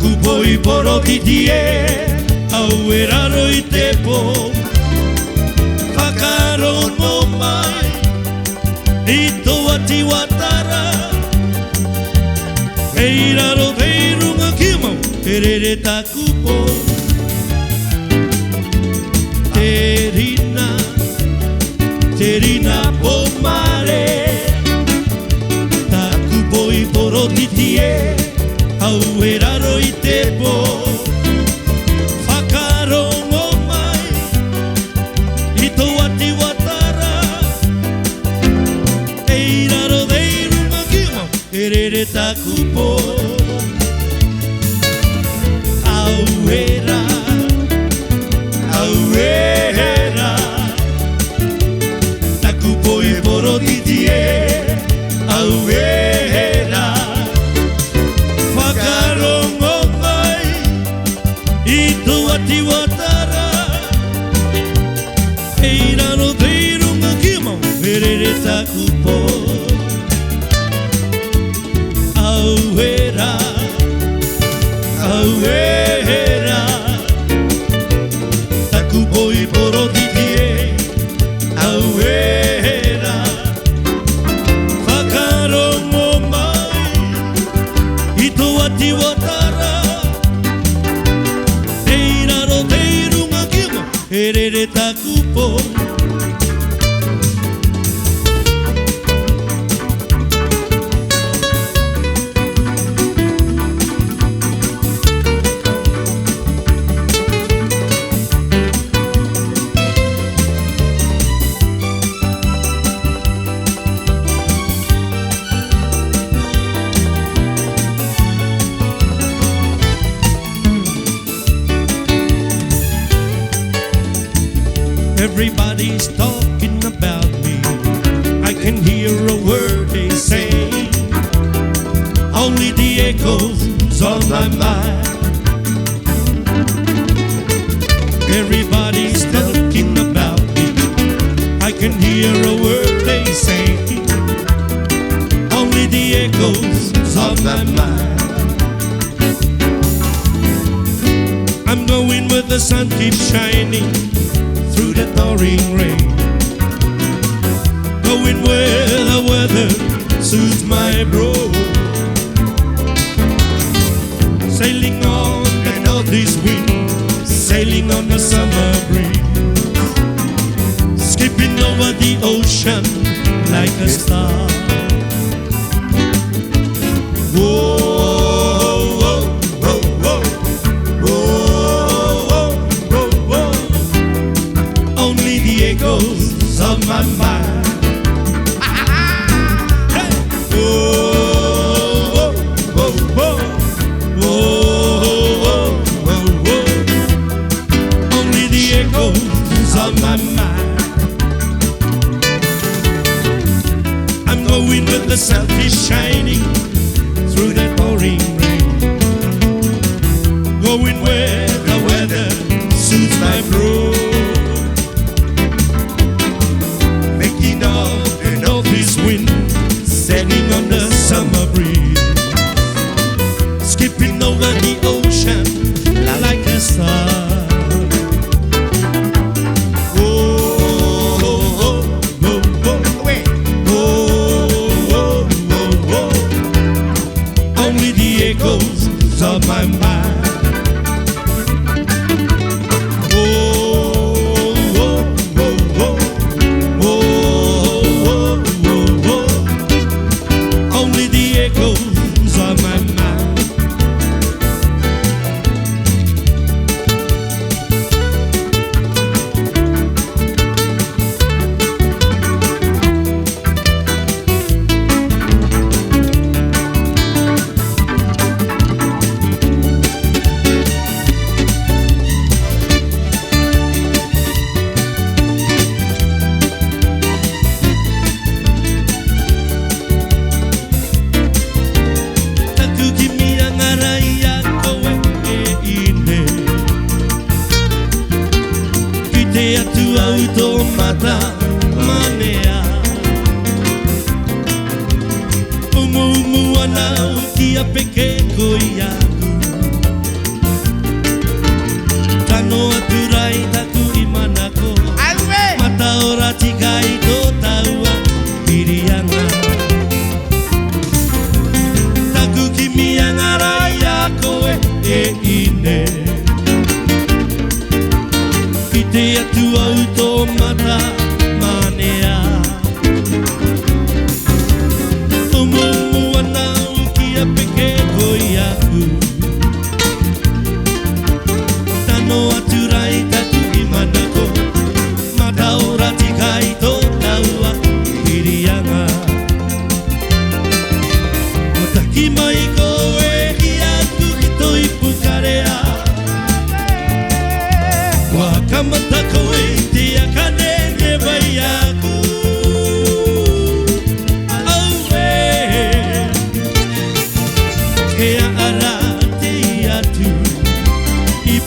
Takupoi porotitie au eraro I te po Whakaro no mai I toa tiwatara Hei raro hei runga kimau Te rere takupo Te rina po mare Takupoi porotitie au eraro I te po Whakaro no mai I toa tiwatara Hei raro hei runga kimau Te rere takupo Auera Takupoi porotitie Auera Whakaro no mai I toa tiwatara Hei raro hei runga kimau Te rere takupo Auera Takupoi porotitie Auera Whakaro no mai I toa tiwatara Hei raro hei runga kimau Te rere takupo Everybody's talking about me I can hear a word they say Only the echoes on my mind Everybody's talking about me I can hear a word they say Only the echoes on my mind I'm going where the sun keeps shining Through the pouring rain Going where the weather suits my bro Sailing on the northeast wind Sailing on the summer breeze Skipping over the ocean like a star Whoa Echoes of my mind Hey! Whoa, whoa, whoa, whoa, whoa, whoa. Only the echoes of my mind I'm going with the sun is shining Through the pouring rain Going where the weather suits my bro Wind sailing on the summer breeze Skipping over the ocean like a star Whoa, whoa, whoa, whoa, whoa, whoa, whoa. Only the echoes of my mind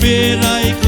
fear like